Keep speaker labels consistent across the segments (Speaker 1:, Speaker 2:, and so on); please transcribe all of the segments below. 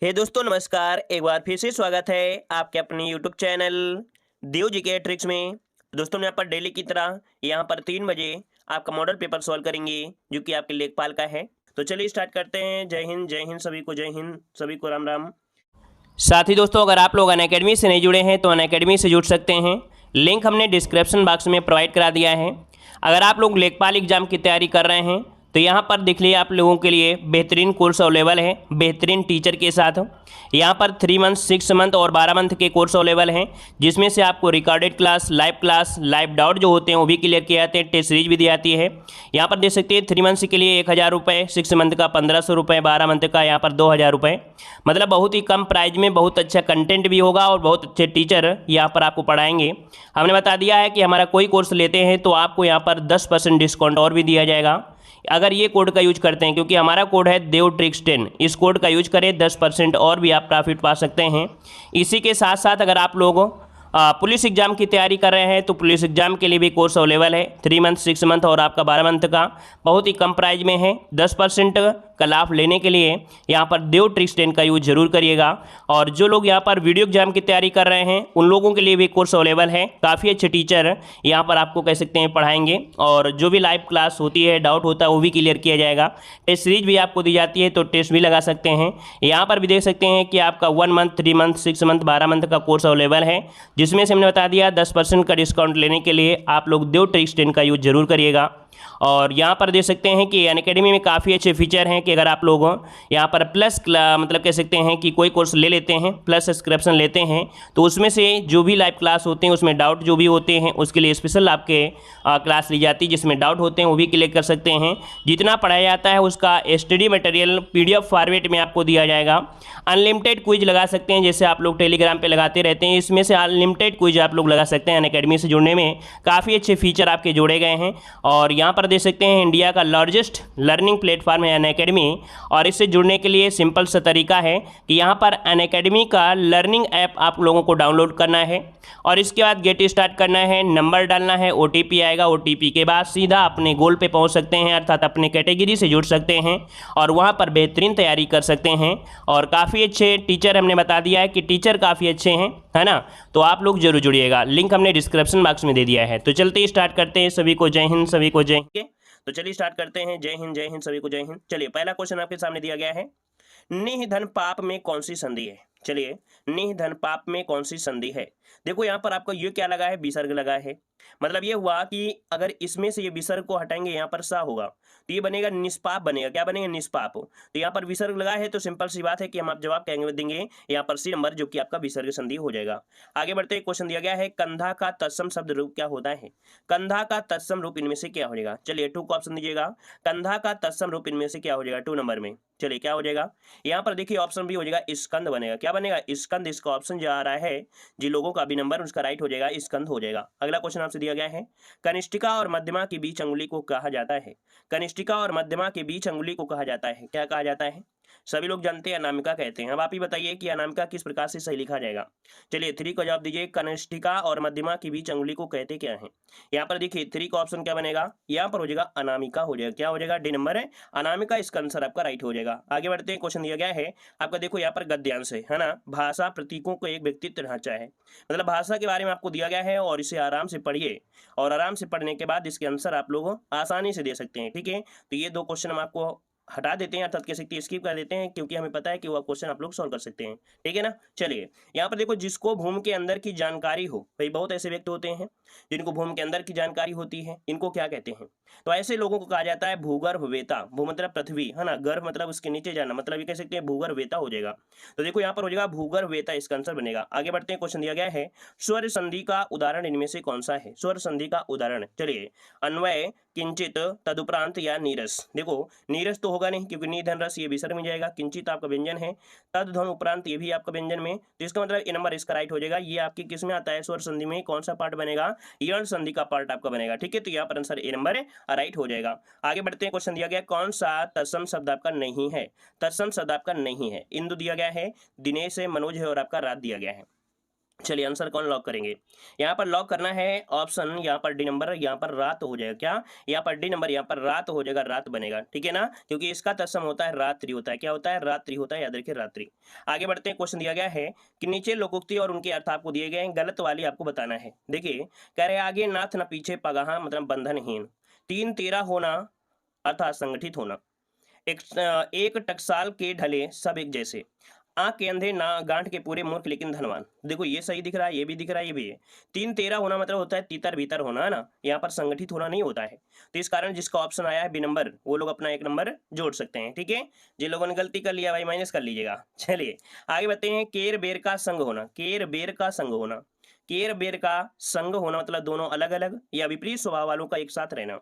Speaker 1: हे दोस्तों नमस्कार। एक बार फिर से स्वागत है आपके अपने यूट्यूब चैनल देव जी के ट्रिक्स में। दोस्तों यहाँ पर डेली की तरह यहाँ पर 3 बजे आपका मॉडल पेपर सॉल्व करेंगे जो कि आपके लेखपाल का है। तो चलिए स्टार्ट करते हैं। जय हिंद सभी को, जय हिंद सभी को, राम राम। साथ ही दोस्तों अगर आप लोग अनअकैडमी से नहीं जुड़े हैं तो अनअकैडमी से जुड़ सकते हैं। लिंक हमने डिस्क्रिप्शन बॉक्स में प्रोवाइड करा दिया है। अगर आप लोग लेखपाल एग्जाम की तैयारी कर रहे हैं तो यहाँ पर देख लीजिए आप लोगों के लिए बेहतरीन कोर्स अवेलेबल है, बेहतरीन टीचर के साथ। यहाँ पर 3 मंथ, 6 मंथ और 12 मंथ के कोर्स अवेलेबल हैं, जिसमें से आपको रिकॉर्डेड क्लास, लाइव डाउट जो होते हैं वो भी क्लियर किए जाते हैं, टेस्ट सीरीज भी दी जाती है। यहाँ पर देख सकते हैं 3 मंथ के लिए 1000 रुपये, 6 मंथ का 1500 रुपये, 12 मंथ का यहाँ पर 2000 रुपये। मतलब बहुत ही कम प्राइस में बहुत अच्छा कंटेंट भी होगा और बहुत अच्छे टीचर यहाँ पर आपको पढ़ाएंगे। हमने बता दिया है कि हमारा कोई कोर्स लेते हैं तो आपको यहाँ पर 10% डिस्काउंट और भी दिया जाएगा अगर ये कोड का यूज करते हैं, क्योंकि हमारा कोड है देव ट्रिक्स 10। इस कोड का यूज करें 10% और भी आप प्रॉफिट पा सकते हैं। इसी के साथ साथ अगर आप लोग पुलिस एग्जाम की तैयारी कर रहे हैं तो पुलिस एग्जाम के लिए भी कोर्स अवेलेबल है। 3 मंथ, 6 मंथ और आपका 12 मंथ का बहुत ही कम प्राइस में है। 10% का लाभ लेने के लिए यहाँ पर देव ट्रिक्स 10 का यूज जरूर करिएगा। और जो लोग यहाँ पर वीडियो एग्जाम की तैयारी कर रहे हैं उन लोगों के लिए भी कोर्स अवेलेबल है। काफ़ी अच्छे टीचर यहाँ पर आपको कह सकते हैं पढ़ाएंगे और जो भी लाइव क्लास होती है, डाउट होता है वो भी क्लियर किया जाएगा। टेस्ट सीरीज भी आपको दी जाती है तो टेस्ट भी लगा सकते हैं। यहाँ पर भी देख सकते हैं कि आपका 1 मंथ, 3 मंथ, 6 मंथ, 12 मंथ का कोर्स अवेलेबल है, जिसमें से हमने बता दिया 10% का डिस्काउंट लेने के लिए आप लोग देव ट्रिक्स 10 का यूज जरूर करिएगा। और यहाँ पर देख सकते हैं कि अनअकैडमी में काफ़ी अच्छे फीचर हैं कि अगर आप लोग यहाँ पर प्लस मतलब कह सकते हैं कि कोई कोर्स ले लेते हैं, प्लस सब्सक्रिप्शन लेते हैं, तो उसमें से जो भी लाइव क्लास होते हैं उसमें डाउट जो भी होते हैं उसके लिए स्पेशल आपके क्लास ली जाती है, जिसमें डाउट होते हैं वो भी क्लियर कर सकते हैं। जितना पढ़ाया जाता है उसका स्टडी मटेरियल PDF फॉर्मेट में आपको दिया जाएगा। अनलिमिटेड क्विज लगा सकते हैं, जैसे आप लोग टेलीग्राम पे लगाते रहते हैं, इसमें से अनलिमिटेड क्विज आप लोग लगा सकते हैं। अनअकैडमी से जुड़ने में काफ़ी अच्छे फीचर आपके जोड़े गए हैं। और यहाँ पर देख सकते हैं इंडिया का लार्जेस्ट लर्निंग प्लेटफॉर्म है अनअकैडमी। और इससे जुड़ने के लिए सिंपल सा तरीका है कि यहाँ पर अनअकैडमी का लर्निंग ऐप आप लोगों को डाउनलोड करना है और इसके बाद गेट स्टार्ट करना है, नंबर डालना है, OTP आएगा। OTP के बाद सीधा अपने गोल पे पहुँच सकते हैं, अर्थात अपने कैटेगरी से जुड़ सकते हैं और वहाँ पर बेहतरीन तैयारी कर सकते हैं। और काफ़ी अच्छे टीचर हमने बता दिया है कि टीचर काफ़ी अच्छे हैं, है ना। तो आप लोग जरूर जुड़िएगा, लिंक हमने डिस्क्रिप्शन बॉक्स में दे दिया है। तो चलते स्टार्ट करते हैं। सभी को जय हिंद, सभी को जय हिंद। तो चलिए स्टार्ट करते हैं। जय हिंद सभी को, जय हिंद। चलिए पहला क्वेश्चन आपके सामने दिया गया है, निह धन पाप में कौन सी संधि है। चलिए निह धन पाप में कौन सी संधि है। देखो यहाँ पर आपको ये क्या लगा है, विसर्ग लगा है। मतलब ये हुआ कि अगर इसमें से ये विसर्ग को हटाएंगे यहाँ पर सा होगा तो ये बनेगा निष्पाप बनेगा। क्या बनेगा, निष्पाप। तो यहाँ पर विसर्ग लगा है तो सिंपल सी बात है कि हम आप जवाब कहेंगे देंगे यहाँ पर सी नंबर, जो कि आपका विसर्ग संधि हो जाएगा। आगे बढ़ते हैं। क्वेश्चन दिया गया है, कंधा का तत्सम शब्द रूप क्या होता है। कंधा का तत्सम रूप इनमें से क्या हो जाएगा। चलिए 2 को ऑप्शन दीजिएगा। कंधा का तत्सम रूप इनमें से क्या हो जाएगा 2 नंबर में। चलिए क्या हो जाएगा, यहाँ पर देखिए ऑप्शन भी हो जाएगा स्कंद बनेगा। क्या बनेगा, स्कंद। इसका ऑप्शन जो आ रहा है जिन लोगों का भी नंबर उसका राइट हो जाएगा, स्कंद हो जाएगा। अगला क्वेश्चन आपसे दिया गया है, कनिष्ठिका और मध्यमा के बीच अंगुली को कहा जाता है। कनिष्ठिका और मध्यमा के बीच अंगुली को कहा जाता है, क्या कहा जाता है। सभी लोग जानते हैं अनामिका कहते हैं। अब आप ही बताइए कि अनामिका किस प्रकार से सही लिखा जाएगा। चलिए 3 का जवाब दीजिए। कनिष्ठिका और मध्यमा के बीच अंगुली को कहते क्या है। यहाँ पर देखिए 3 का ऑप्शन क्या बनेगा, यहाँ पर हो जाएगा अनामिका हो जाएगा। क्या हो जाएगा, डी नंबर है अनामिका, इसका आंसर आपका राइट हो जाएगा। आगे बढ़ते हैं। क्वेश्चन दिया गया है आपका, देखो यहाँ पर गद्यांश है ना। भाषा प्रतीकों को एक व्यक्तित्व ढांचा है, मतलब भाषा के बारे में आपको दिया गया है और इसे आराम से पढ़िए और आराम से पढ़ने के बाद इसके आंसर आप लोग आसानी से दे सकते हैं। ठीक है, तो ये 2 क्वेश्चन हम आपको हटा देते हैं, अर्थात कह सकते हैं स्किप कर देते हैं, क्योंकि हमें पता है कि वह क्वेश्चन आप लोग सॉल्व कर सकते हैं। ठीक है ना। चलिए यहाँ पर देखो, जिसको भूमि के अंदर की जानकारी हो, भाई बहुत ऐसे व्यक्ति होते हैं जिनको भूमि के अंदर की जानकारी होती है, इनको क्या कहते हैं। तो ऐसे लोगों को कहा जाता है भूगर्भवेता। भू मतलब पृथ्वी, है ना, गर्भ मतलब उसके नीचे जाना, मतलब ये कह सकते हैं भूगर्भवेता हो जाएगा। तो देखो यहाँ पर हो जाएगा भूगर्भवेता, इसका आंसर बनेगा। आगे बढ़ते हैं। क्वेश्चन दिया गया है, स्वर संधि का उदाहरण इनमें से कौन सा है। स्वर संधि का उदाहरण, चलिए अन्वय, किंचित, तदुपरांत या नीरस। देखो नीरस तो होगा नहीं क्योंकि निधन रस ये विसर्ग में जाएगा। किंचित आपका व्यंजन है, तद ध्वन उपरांत ये भी आपका व्यंजन में, तो इसका मतलब ए नंबर इसका राइट हो जाएगा। ये आपकी किस में आता है, स्वर संधि में कौन सा पार्ट बनेगा, यण संधि का पार्ट आपका बनेगा। ठीक है, तो यहाँ पर आंसर ए नंबर राइट हो जाएगा। आगे बढ़ते हैं। क्वेश्चन दिया गया, कौन सा तत्सम शब्द आपका नहीं है। तत्सम शब्द आपका नहीं है। इंदु दिया गया है, दिनेश है, मनोज है और आपका रात दिया गया है। चलिए आंसर कौन लॉक करेंगे? यहाँ पर लॉक करना है ऑप्शन, यहाँ पर डी नंबर, यहाँ पर रात हो जाएगा क्या? यहाँ पर डी नंबर, यहाँ पर रात हो जाएगा, रात बनेगा, ठीक है ना, क्योंकि इसका तत्सम होता है रात्रि होता है। क्या होता है? रात्रि होता है, याद रखिए रात्रि। आगे बढ़ते हैं, क्वेश्चन दिया गया है कि नीचे लोकोक्ति और उनके अर्थ आपको दिए गए हैं, गलत वाली आपको बताना है। देखिए कह रहे आगे नाथ न पीछे पगहा, मतलब बंधनहीन, तीन तेरा होना अर्थात संगठित होना, एक टकसाल के ढले सब एक जैसे, आंख के अंधे ना गांठ के पूरे मूर्ख लेकिन धनवान। देखो ये सही दिख रहा है, ये भी दिख रहा है, ये भी है। तीन तेरा होना मतलब होता है तीतर भीतर होना, है ना, यहाँ पर संगठित होना नहीं होता है। तो इस कारण जिसका ऑप्शन आया है बी नंबर, वो लोग अपना एक नंबर जोड़ सकते हैं, ठीक है। जिन लोगों ने गलती कर लिया भाई माइनस कर लीजिएगा। चलिए आगे बढ़ते हैं, केर बेर का संग होना, केर बेर का संग होना, केर बेर का संग होना मतलब दोनों अलग अलग या विपरीत स्वभाव वालों का एक साथ रहना।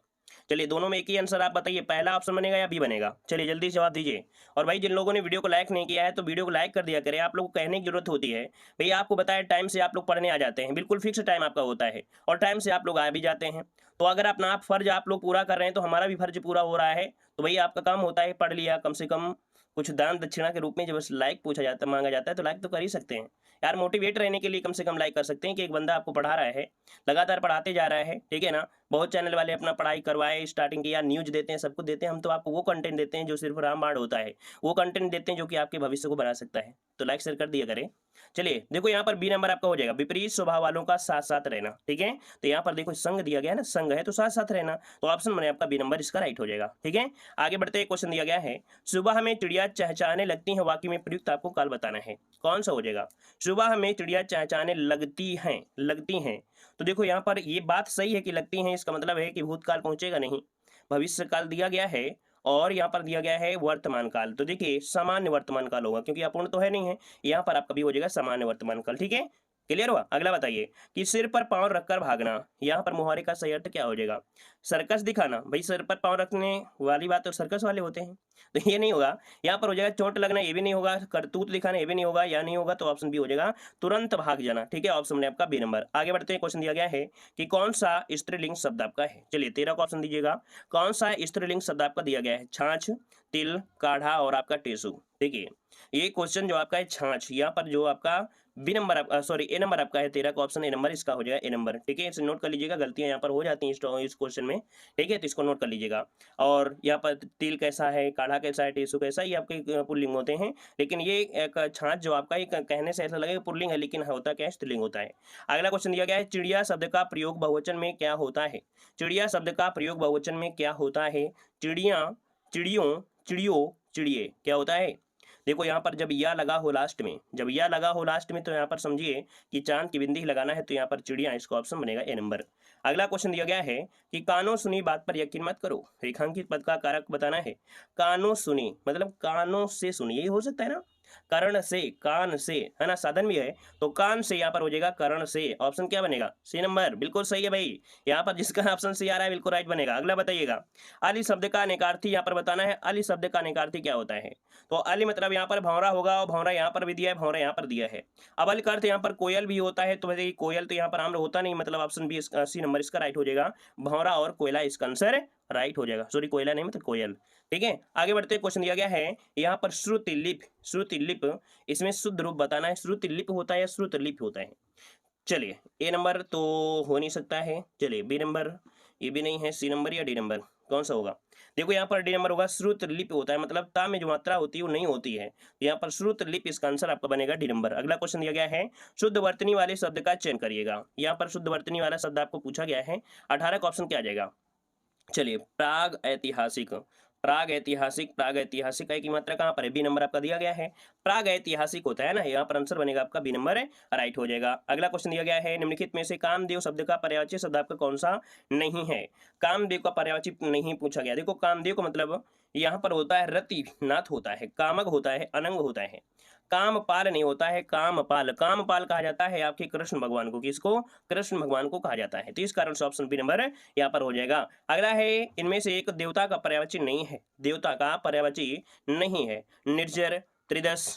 Speaker 1: चलिए दोनों में एक ही आंसर आप बताइए, पहला ऑप्शन बनेगा या बी बनेगा? चलिए जल्दी जवाब दीजिए। और भाई जिन लोगों ने वीडियो को लाइक नहीं किया है तो वीडियो को लाइक कर दिया करें, आप लोग को कहने की जरूरत होती है। भैया आपको बताया टाइम से आप लोग पढ़ने आ जाते हैं, बिल्कुल फिक्स टाइम आपका होता है और टाइम से आप लोग आ भी जाते हैं। तो अगर अपना आप फर्ज आप लोग पूरा कर रहे हैं तो हमारा भी फर्ज पूरा हो रहा है। तो भैया आपका काम होता है, पढ़ लिया, कम से कम कुछ दान दक्षिणा के रूप में जब लाइक पूछा जाता है, मांगा जाता है, तो लाइक तो कर ही सकते हैं यार। मोटिवेट रहने के लिए कम से कम लाइक कर सकते हैं कि एक बंदा आपको पढ़ा रहा है, लगातार पढ़ाते जा रहा है, ठीक है ना। बहुत चैनल वाले अपना पढ़ाई करवाए स्टार्टिंग किया, न्यूज देते हैं, सब कुछ देते हैं, हम तो आपको वो कंटेंट देते हैं जो सिर्फ रामबाण होता है, वो कंटेंट देते हैं जो कि आपके भविष्य को बना सकता है। तो लाइक शेयर कर दिया करें। चलिए देखो यहाँ पर बी नंबर आपका हो जाएगा, विपरीत स्वभाव वालों का साथ साथ रहना, ठीक है। तो यहाँ पर देखो संग दिया गया है ना, संग है तो साथ साथ रहना, तो ऑप्शन बने आपका बी नंबर, इसका राइट हो जाएगा, ठीक है। आगे बढ़ते हैं, क्वेश्चन दिया गया है, सुबह हमें चिड़िया चहचहाने लगती है, वाक्य में प्रयुक्त आपको काल बताना है। कौन सा हो जाएगा? सुबह हमें चिड़िया चहचहाने लगती हैं, लगती हैं। तो देखो यहाँ पर ये बात सही है कि लगती हैं, इसका मतलब है कि भूतकाल पहुंचेगा नहीं, भविष्य काल दिया गया है और यहाँ पर दिया गया है वर्तमान काल। तो देखिए सामान्य वर्तमान काल होगा क्योंकि अपूर्ण तो है नहीं है, यहाँ पर आपका भी हो जाएगा सामान्य वर्तमान काल, ठीक है। क्लियर हुआ? अगला बताइए कि सिर पर पांव रखकर भागना, यहाँ पर मुहावरे का सही अर्थ क्या हो जाएगा? सर्कस दिखाना, भाई सिर पर पांव रखने वाली बात तो सर्कस वाले होते हैं, तो ये नहीं होगा। यहाँ पर हो जाएगा चोट लगना, ये भी नहीं होगा। करतूत दिखाना, ये भी नहीं होगा, या नहीं होगा, तो ऑप्शन बी हो जाएगा तुरंत भाग जाना, ठीक है। ऑप्शन में आपका बी नंबर। आगे बढ़ते हैं, क्वेश्चन दिया गया है कि कौन सा स्त्रीलिंग शब्द आपका है। चलिए 13 का ऑप्शन दीजिएगा, कौन सा स्त्रीलिंग शब्द आपका दिया गया है? छाछ, तिल, काढ़ा और आपका टेसू। देखिए ये क्वेश्चन जो आपका है छाछ, यहाँ पर जो आपका बी नंबर आपका, सॉरी ए नंबर आपका है, 13 का ऑप्शन ए नंबर, इसका हो जाएगा ए नंबर, ठीक है। इसे नोट कर लीजिएगा, गलतियां यहाँ पर हो जाती हैं इस क्वेश्चन में, ठीक है, तो इसको नोट कर लीजिएगा। और यहाँ पर तिल कैसा है, काढ़ा कैसा है, टेसू कैसा है, ये आपके पुल्लिंग होते हैं, लेकिन ये एक छाछ जो आपका एक कहने से ऐसा लगेगा पुल्लिंग है, लेकिन होता क्या है? स्त्रीलिंग होता है। अगला क्वेश्चन दिया गया है, चिड़िया शब्द का प्रयोग बहुवचन में क्या होता है? चिड़िया शब्द का प्रयोग बहुवचन में क्या होता है? चिड़िया, चिड़ियों, चिड़ियों, चिड़िए, क्या होता है? देखो यहाँ पर जब या लगा हो लास्ट में, जब या लगा हो लास्ट में, तो यहाँ पर समझिए कि चांद की बिंदी लगाना है, तो यहाँ पर चिड़िया, इसको ऑप्शन बनेगा ए नंबर। अगला क्वेश्चन दिया गया है कि कानों सुनी बात पर यकीन मत करो, रेखांकित पद का कारक बताना है। कानों सुनी मतलब कानों से सुनी, यही हो सकता है ना, कर्ण से, कान से, है ना, साधन भी है, तो कान से यहाँ पर हो जाएगा कर्ण से। ऑप्शन क्या बनेगा? सी नंबर, बिल्कुल सही है भाई। यहाँ पर जिसका ऑप्शन सी आ रहा है बिल्कुल राइट बनेगा। अगला बताइएगा, अली शब्द का अनेकार्थी यहाँ पर बताना है। अली शब्द का अनेकार्थी क्या होता है? तो अली मतलब यहाँ पर भौरा होगा, और भौरा यहाँ पर भी दिया है, भौरा यहाँ पर दिया है। अब अल का अर्थ यहाँ पर कोयल भी होता है, तो बताइए कोयल तो यहाँ पर आम्र होता नहीं, मतलब ऑप्शन बी, सी नंबर इसका राइट हो जाएगा। भौरा और कोयला इसका आंसर राइट हो जाएगा, सॉरी कोयला नहीं मतलब कोयल, ठीक है। आगे बढ़ते, क्वेश्चन दिया गया है यहाँ पर श्रुतिलिप, श्रुतिलिप, इसमें शुद्ध रूप बताना है। श्रुतिलिप होता है या श्रुतलिप होता है? चलिए ए नंबर तो हो नहीं सकता है, चलिए बी नंबर, ये भी नहीं है, सी नंबर या डी नंबर, कौन सा होगा? देखो यहाँ पर डी नंबर होगा, श्रुत लिप होता है, मतलब ता में जो मात्रा होती है वो नहीं होती है, यहाँ पर श्रुत लिप, इसका आंसर आपका बनेगा डी नंबर। अगला क्वेश्चन दिया गया है, शुद्ध वर्तनी वाले शब्द का चयन करिएगा। यहाँ पर शुद्ध वर्तनी वाला शब्द आपको पूछा गया है, 18 का ऑप्शन क्या आ जाएगा? चलिए प्राग ऐतिहासिक, प्राग ऐतिहासिक, प्राग ऐतिहासिक की मात्रा कहाँ पर है? बी नंबर आपका दिया गया है, प्राग ऐतिहासिक होता है ना, यहाँ पर आंसर बनेगा आपका बी नंबर, राइट हो जाएगा। अगला क्वेश्चन दिया गया है, निम्नलिखित में से कामदेव शब्द का पर्यायवाची शब्द आपका कौन सा नहीं है? कामदेव का पर्यायवाची नहीं पूछा गया। देखो कामदेव का मतलब यहाँ पर होता है रतिनाथ होता है, कामक होता है, अनंग होता है, कामपाल नहीं होता है, कामपाल। कामपाल कहा जाता है आपके कृष्ण भगवान को, किसको? कृष्ण भगवान को कहा जाता है, तो इस कारण से ऑप्शन बी नंबर यहाँ पर हो जाएगा। अगला है, इनमें से एक देवता का पर्यायवाची नहीं है, देवता का पर्यायवाची नहीं है। निर्जर, त्रिदश,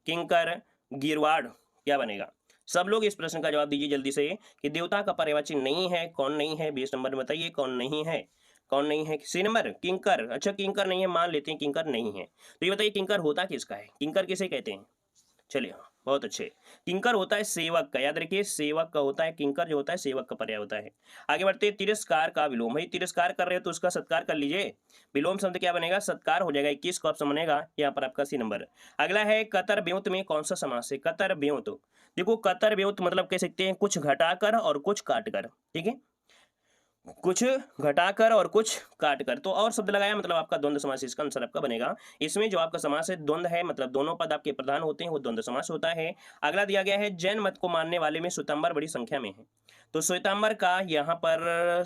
Speaker 1: किंकर, गिरवाड़, क्या बनेगा? सब लोग इस प्रश्न का जवाब दीजिए जल्दी से कि देवता का पर्यायवाची नहीं है, कौन नहीं है? 20 नंबर में बताइए कौन नहीं है, कौन नहीं है? सी नंबर किंकर। अच्छा किंकर नहीं है, मान लेते हैं किंकर नहीं है, तो ये बताइए किंकर होता किसका है? किंकर किसे कहते हैं? चलिए हाँ, बहुत अच्छे। किंकर होता है सेवक का, याद रखिए सेवक का होता है, किंकर जो होता है सेवक का पर्याय होता है। आगे बढ़ते हैं, तिरस्कार का विलोम। भाई तिरस्कार कर रहे हो तो उसका सत्कार कर लीजिए, विलोम शब्द क्या बनेगा, सत्कार हो जाएगा। 21 का ऑप्शन बनेगा यहाँ पर आपका सी नंबर। अगला है कतर ब्योत में कौन सा समास है, कतर ब्योत। देखो कतर ब्योत मतलब कह सकते हैं कुछ घटाकर और कुछ काटकर, ठीक है, कुछ घटाकर और कुछ काटकर। तो और शब्द लगाया मतलब आपका द्वंद्व समास, इसका आंसर आपका बनेगा। इसमें जो आपका समास है द्वंद्व है, मतलब दोनों पद आपके प्रधान होते हैं, वो द्वंद्व समास होता है। अगला दिया गया है जैन मत को मानने वाले में श्वेतांबर बड़ी संख्या में है। तो श्वेतांबर का यहाँ पर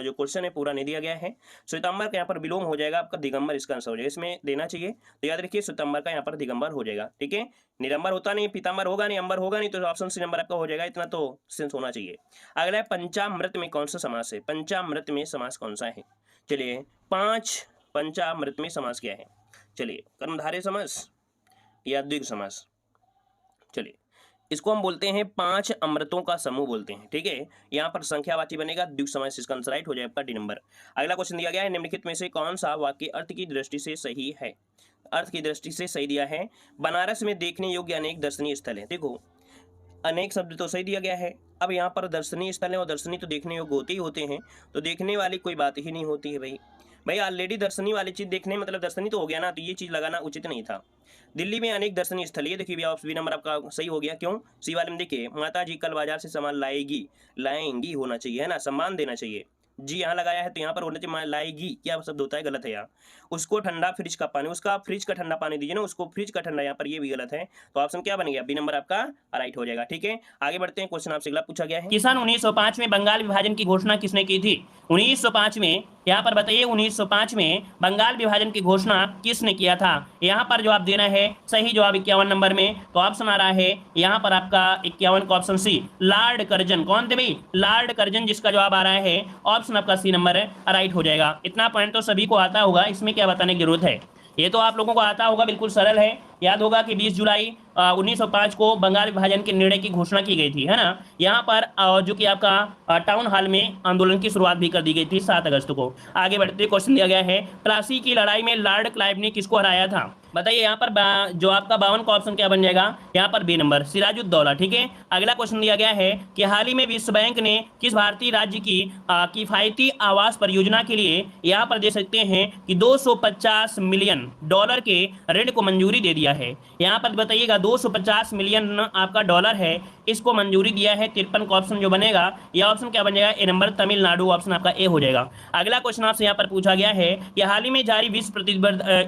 Speaker 1: जो क्वेश्चन है पूरा नहीं दिया गया है। श्वेतांबर का यहाँ पर विलोम हो जाएगा आपका दिगंबर, इसका आंसर हो जाएगा, इसमें देना चाहिए। तो याद रखिए श्वेतांबर का यहाँ पर दिगंबर हो जाएगा, ठीक है। निरंबर होता नहीं, पीतांबर होगा नहीं, अंबर होगा नहीं, तो ऑप्शन सी नंबर आपका हो जाएगा, इतना तो सेंस होना चाहिए। अगला है पंचामृत में कौन सा समास है, पंचामृत में समास कौन सा है। चलिए पंचामृत में समास क्या है, चलिए कर्मधारय समास या द्विग समास। चलिए इसको हम बोलते हैं 5 अमृतों का समूह बोलते हैं, ठीक है। यहाँ पर संख्यावाची बनेगा, द्विग समास, इसका आंसर राइट हो जाएगा आपका डी नंबर। अगला क्वेश्चन दिया गया है निम्नलिखित में से कौन सा वाक्य अर्थ की दृष्टि से सही है, अर्थ की दृष्टि से सही दिया है। बनारस में देखने योग्य अनेक दर्शनीय स्थल है। देखो अनेक शब्द तो सही दिया गया है, अब यहाँ पर दर्शनीय स्थल है और दर्शनीय तो देखने योग्य होते ही होते हैं, तो देखने वाली कोई बात ही नहीं होती है भाई ऑलरेडी दर्शनीय वाली चीज देखने मतलब दर्शनीय तो हो गया ना, तो ये चीज लगाना उचित नहीं था। दिल्ली में अनेक दर्शनीय स्थल, ये देखिए भैया बी नंबर आपका सही हो गया। क्यों, सी वाले में देखिए माता जी कल बाजार से सामान लाएंगी होना चाहिए, है ना, सम्मान देना चाहिए। जी यहाँ लगाया है तो यहाँ पर होना चाहिए लाएगी, क्या शब्द होता है, गलत है यहाँ। उसको ठंडा फ्रिज का पानी, उसका फ्रिज का ठंडा पानी दीजिए ना, उसको फ्रिज का ठंडा, यहाँ पर ये भी गलत है। तो ऑप्शन क्या बन गया, बी नंबर आपका राइट हो जाएगा, ठीक है। आगे बढ़ते हैं, क्वेश्चन आपसे अगला पूछा गया है, किसान 1905 में बंगाल विभाजन की घोषणा किसने की थी। 1905 में, यहाँ पर बताइए 1905 में बंगाल विभाजन की घोषणा किसने किया था। यहाँ पर जवाब देना है, सही जवाब 51 नंबर में। तो ऑप्शन आ रहा है यहाँ पर आपका 51 का ऑप्शन सी, लॉर्ड कर्जन। कौन थे भाई, लॉर्ड कर्जन, जिसका जवाब आ रहा है ऑप्शन आपका सी नंबर राइट हो जाएगा। इतना पॉइंट तो सभी को आता होगा, इसमें क्या बताने की जरूरत है, ये तो आप लोगों को आता होगा, बिल्कुल सरल है। याद होगा कि 20 जुलाई 1905 को बंगाल विभाजन के निर्णय की घोषणा की गई थी, है ना। यहाँ पर जो कि आपका टाउन हॉल में आंदोलन की शुरुआत भी कर दी गई थी 7 अगस्त को। आगे बढ़ते क्वेश्चन दिया गया है, प्लासी की लड़ाई में लॉर्ड क्लाइव ने किसको हराया था। बताइए यहाँ पर जो आपका 52 का ऑप्शन क्या बन जाएगा, यहाँ पर बी नंबर, सिराजुद्दौला, ठीक है। अगला क्वेश्चन दिया गया है कि हाल ही में विश्व बैंक ने किस भारतीय राज्य की किफायती आवास परियोजना के लिए यहाँ पर दे सकते हैं कि $250 मिलियन के ऋण को मंजूरी दे दिया है। यहाँ पर बताइएगा 250 मिलियन आपका डॉलर है, इसको मंजूरी दिया है। 53 का ऑप्शन जो बनेगा, यह ऑप्शन क्या बन जाएगा, ए नंबर, तमिलनाडु, ऑप्शन आपका ए हो जाएगा। अगला क्वेश्चन आपसे यहाँ पर पूछा गया है कि हाल ही में जारी विश्व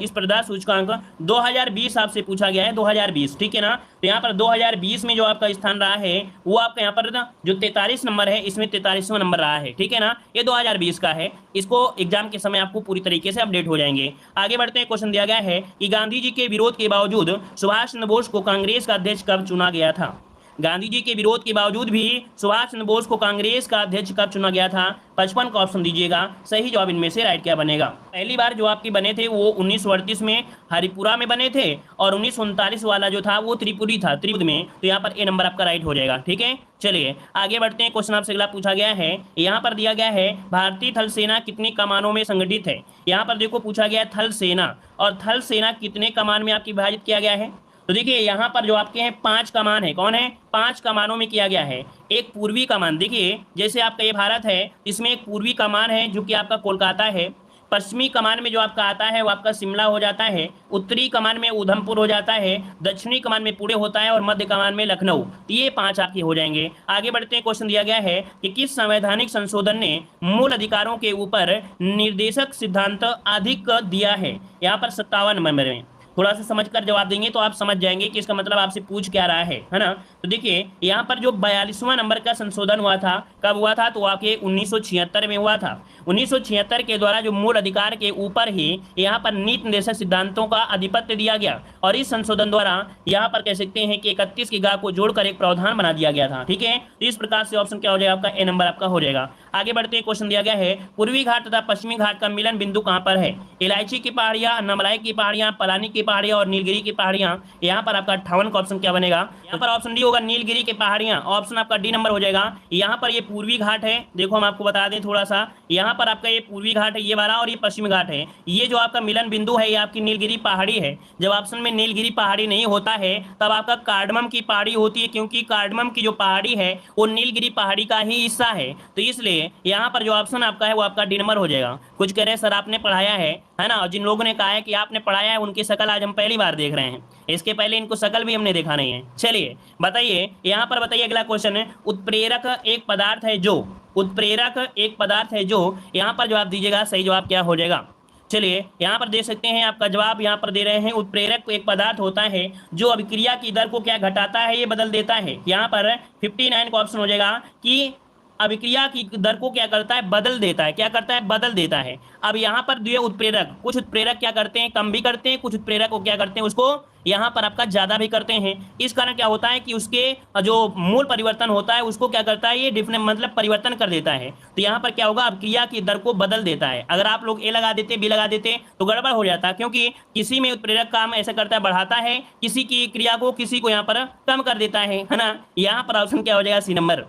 Speaker 1: स्पर्धा सूचकांक 2020 आपसे पूछा गया है, 2020, ठीक है ना। तो यहाँ पर 2020 में जो आपका स्थान रहा है वो आपका यहाँ पर जो 43 नंबर है, इसमें 43वां नंबर रहा है, ठीक है ना। ये 2020 का है, इसको एग्जाम के समय आपको पूरी तरीके से अपडेट हो जाएंगे। आगे बढ़ते हैं, क्वेश्चन दिया गया है कि गांधी जी के विरोध के बावजूद सुभाष चंद्र बोस को कांग्रेस का अध्यक्ष कब चुना गया था। गांधी जी के विरोध के बावजूद भी सुभाष चंद्र बोस को कांग्रेस का अध्यक्ष कब चुना गया था। 55 का ऑप्शन दीजिएगा, सही जवाब इनमें से राइट क्या बनेगा। पहली बार जो आपके बने थे वो 1938 में हरिपुरा में बने थे, और 1939 वाला जो था वो त्रिपुरी था, त्रिपुर में। तो यहाँ पर ए नंबर आपका राइट हो जाएगा, ठीक है। चलिए आगे बढ़ते हैं, क्वेश्चन आपसे अगला पूछा गया है, यहाँ पर दिया गया है भारतीय थल सेना कितनी कमानों में संगठित है। यहाँ पर देखो पूछा गया थल सेना, और थल सेना कितने कमान में आपकी विभाजित किया गया है। तो देखिए यहाँ पर जो आपके हैं 5 कमान है, कौन है, 5 कमानों में किया गया है। एक पूर्वी कमान, देखिए जैसे आपका ये भारत है, इसमें एक पूर्वी कमान है जो कि आपका कोलकाता है। पश्चिमी कमान में जो आपका आता है वो आपका शिमला हो जाता है। उत्तरी कमान में उधमपुर हो जाता है। दक्षिणी कमान में पुणे होता है, और मध्य कमान में लखनऊ। ये 5 आपके हो जाएंगे। आगे बढ़ते हैं, क्वेश्चन दिया गया है कि किस संवैधानिक संशोधन ने मूल अधिकारों के ऊपर निर्देशक सिद्धांत अधिक दिया है। यहाँ पर 57 नंबर में थोड़ा सा समझकर जवाब देंगे तो आप समझ जाएंगे कि इसका मतलब आपसे पूछ क्या रहा है ना। तो देखिए यहाँ पर जो 42वां नंबर का संशोधन हुआ था, कब हुआ था, तो आपके 1976 में हुआ था। 1976 के द्वारा जो मूल अधिकार के ऊपर ही यहाँ पर नीति निर्देशक सिद्धांतों का आधिपत्य दिया गया, और इस संशोधन द्वारा यहाँ पर कह सकते हैं कि 31 की गाह को जोड़कर एक प्रावधान बना दिया गया था, ठीक है। तो इस प्रकार से ऑप्शन क्या हो जाएगा आपका, ए नंबर आपका हो जाएगा। आगे बढ़ते हैं, क्वेश्चन दिया गया है पूर्वी घाट तथा पश्चिमी घाट का मिलन बिंदु कहां पर है? इलायची की पहाड़ियां, नमलाई की पहाड़ियां, पलानी की पहाड़ियां और नीलगिरी की पहाड़ियां। यहाँ पर आपका 58 का ऑप्शन क्या बनेगा? यहाँ पर ऑप्शन डी होगा नीलगिरी की पहाड़ियां, ऑप्शन आपका डी नंबर हो जाएगा। यहाँ पर ये पूर्वी घाट है, देखो हम आपको बता दें थोड़ा सा, यहाँ पर आपका ये पूर्वी घाट है ये वाला, और ये पश्चिमी घाट है। ये जो आपका मिलन बिंदु है ये आपकी नीलगिरी पहाड़ी है। जब ऑप्शन में नीलगिरी पहाड़ी नहीं होता है तब आपका कार्डमम की पहाड़ी होती है, क्योंकि कार्डमम की जो पहाड़ी है वो नीलगिरी पहाड़ी का ही हिस्सा है। तो इसलिए यहाँ पर जो ऑप्शन आपका है वो आपका डी नंबर हो जाएगा। कुछ कह रहे हैं सर आपने पढ़ाया है ना, और जिन लोगों ने कहा है कि आपने पढ़ाया है उनकी शकल आज हम पहली बार देख रहे हैं, इसके पहले इनको शकल भी हमने देखा नहीं है। चलिए बताइए, यहाँ पर बताइए अगला क्वेश्चन है, उत्प्रेरक एक पदार्थ है जो, उत्प्रेरक एक पदार्थ है जो, यहाँ पर जवाब दीजिएगा, सही जवाब क्या हो जाएगा? चलिए यहाँ पर दे सकते हैं, आपका जवाब यहाँ पर दे रहे हैं उत्प्रेरक एक पदार्थ होता है जो अभिक्रिया की दर को क्या घटाता है, ये बदल देता है। यहाँ पर 59 का ऑप्शन हो जाएगा कि अभिक्रिया की दर को क्या करता है, बदल देता है। क्या करता है? बदल देता है। अब यहाँ पर दिए उत्प्रेरक, कुछ उत्प्रेरक क्या करते हैं, कम भी करते हैं, कुछ उत्प्रेरक को क्या करते हैं, उसको यहाँ पर आपका ज्यादा भी करते हैं। इस कारण क्या होता है कि उसके जो मूल परिवर्तन होता है उसको क्या करता है, ये डिफरेंट मतलब परिवर्तन कर देता है। तो यहाँ पर क्या होगा, अभिक्रिया की दर को बदल देता है। अगर आप लोग ए लगा देते, बी लगा देते तो गड़बड़ हो जाता, क्योंकि किसी में उत्प्रेरक काम ऐसा करता है, बढ़ाता है किसी की क्रिया को, किसी को यहाँ पर कम कर देता है ना। यहाँ पर ऑप्शन क्या हो जाएगा, सी नंबर।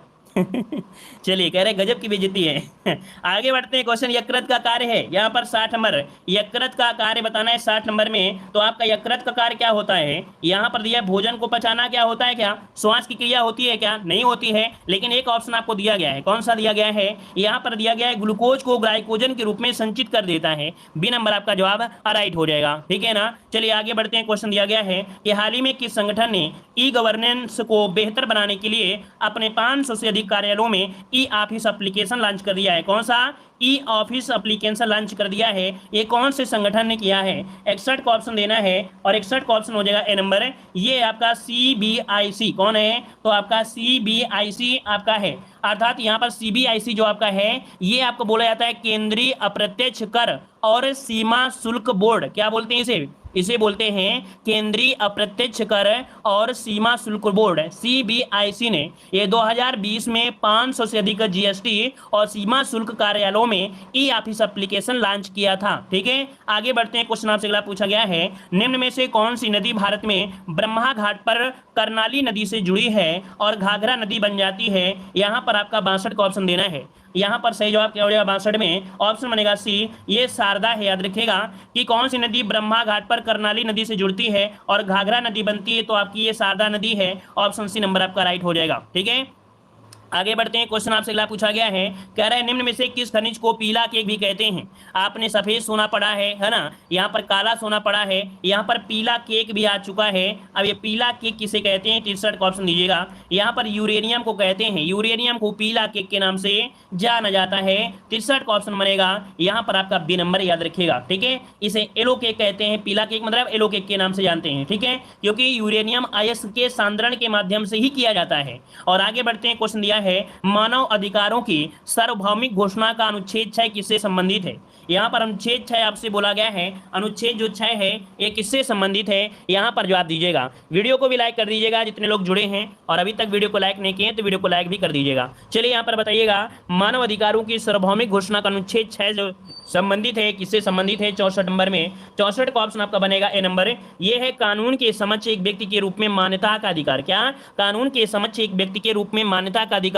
Speaker 1: चलिए कह रहे गजब की बेइज्जती है। आगे बढ़ते हैं, क्वेश्चन यकृत का कार्य है यहाँ पर 60 नंबर, यकृत का कार्य बताना है 60 नंबर में। तो आपका यकृत का कार्य क्या होता है, यहाँ पर दिया भोजन को पचाना, क्या होता है, क्या श्वास की क्रिया होती है, क्या नहीं होती है। लेकिन एक ऑप्शन आपको दिया गया है, कौन सा दिया गया है, यहाँ पर दिया गया है ग्लूकोज को ग्लाइकोजन के रूप में संचित कर देता है। बी नंबर आपका जवाब राइट हो जाएगा, ठीक है ना। चलिए आगे बढ़ते हैं, क्वेश्चन दिया गया है कि हाल ही में किस संगठन ने ई गवर्नेंस को बेहतर बनाने के लिए अपने 500 से अधिक कार्यालयों में ई ऑफिस एप्लीकेशन लॉन्च कर दिया है। कौन सा ई ऑफिस एप्लीकेशन लॉन्च कर दिया है, ये कौन से संगठन ने किया है? 61 का ऑप्शन देना है, और 61 का ऑप्शन हो जाएगा ए नंबर। ये आपका CBIC कौन है, तो आपका CBIC आपका है। अर्थात यहाँ पर CBIC जो आपका है ये आपको बोला जाता है केंद्रीय अप्रत्यक्ष कर और सीमा शुल्क बोर्ड। क्या बोलते हैं इसे? इसे बोलते हैं केंद्रीय अप्रत्यक्ष कर और सीमा शुल्क बोर्ड। CBIC ने ये 2020 में 500 से अधिक GST और सीमा शुल्क कार्यालयों में ई ऑफिस एप्लीकेशन लॉन्च किया था, ठीक है। आगे बढ़ते हैं, क्वेश्चन आपसे अगला पूछा गया है, निम्न में से कौन सी नदी भारत में ब्रह्मा घाट पर करनाली नदी से जुड़ी है और घाघरा नदी बन जाती है? यहाँ पर आपका 62 का ऑप्शन देना है। यहाँ पर सही जवाब क्या हो जाएगा, 62 में ऑप्शन बनेगा सी, ये शारदा है। याद रखिएगा कि कौन सी नदी ब्रह्मा घाट पर करनाली नदी से जुड़ती है और घाघरा नदी बनती है, तो आपकी ये शारदा नदी है। ऑप्शन सी नंबर आपका राइट हो जाएगा, ठीक है। आगे बढ़ते हैं, क्वेश्चन आपसे अगला पूछा गया है, कह रहे हैं निम्न में से किस खनिज को पीला केक भी कहते हैं? आपने सफेद सोना पढ़ा है ना, यहाँ पर काला सोना पढ़ा है, यहाँ पर पीला केक भी आ चुका है। अब ये पीला केक किसे कहते हैं? 63 का ऑप्शन दीजिएगा। यहाँ पर यूरेनियम को कहते हैं, यूरेनियम को पीला केक के नाम से जाना जाता है। 63 का ऑप्शन बनेगा यहाँ पर आपका बी नंबर, याद रखिएगा, ठीक है। इसे येलो केक कहते हैं, पीला केक मतलब येलो केक के नाम से जानते हैं, ठीक है, क्योंकि यूरेनियम अयस्क के सांद्रण के माध्यम से ही किया जाता है। और आगे बढ़ते हैं, क्वेश्चन दिया है मानव अधिकारों की सार्वभौमिक घोषणा का अनुच्छेद 6 किससे संबंधित है? यहाँ पर अनुच्छेद 6 आपसे बोला गया है, अनुच्छेद जो 6 है ये किससे संबंधित है? यहाँ पर जवाब दीजिएगा। वीडियो को भी लाइक कर दीजिएगा जितने लोग जुड़े हैं, और अभी तक वीडियो को लाइक नहीं किए तो वीडियो को लाइक भी कर दीजिएगा। चलिए यहाँ पर बताइएगा, मानव अधिकारों की सार्वभौमिक घोषणा का अनुच्छेद 6 जो संबंधित है, किससे संबंधित है? 64 नंबर में। 64 का ऑप्शन आपका बनेगा ए नंबर। ये है कानून के समक्ष एक व्यक्ति के रूप में मान्यता का अधिकार। क्या? कानून के समक्ष एक व्यक्ति के रूप में मान्यता का अधिकार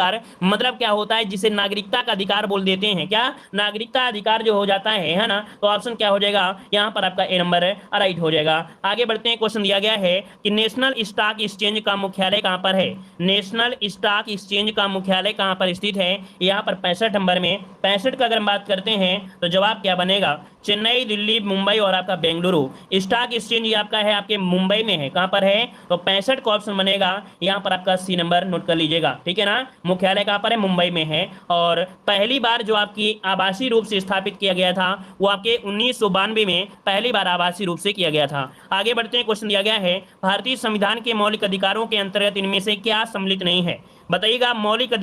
Speaker 1: मतलब क्या होता है, जिसे नागरिकता का अधिकार बोल देते हैं। क्या? नागरिकता अधिकार जो हो जाता है ना, तो ऑप्शन क्या हो जाएगा यहाँ पर आपका ए नंबर राइट हो जाएगा। आगे बढ़ते हैं, क्वेश्चन दिया गया है कि नेशनल स्टॉक एक्सचेंज का मुख्यालय कहां पर है? नेशनल स्टॉक एक्सचेंज का मुख्यालय कहां पर स्थित है? यहाँ पर 65 नंबर में। 65 का अगर हम बात करते हैं तो जवाब क्या बनेगा? चेन्नई, दिल्ली, मुंबई और आपका बेंगलुरु। स्टॉक एक्सचेंज आपका है आपके मुंबई में है। कहां पर है? तो 65 का ऑप्शन बनेगा यहाँ पर आपका सी नंबर, नोट कर लीजिएगा, ठीक है ना। मुख्यालय कहां पर है? मुंबई में है। और पहली बार जो आपकी आभासी रूप से स्थापित किया गया था वो आपके 1992 में पहली बार आभासी रूप से किया गया था। आगे बढ़ते हैं, क्वेश्चन दिया गया है, भारतीय संविधान के मौलिक अधिकारों के अंतर्गत इनमें से क्या सम्मिलित नहीं है? बताइएगा, मौलिक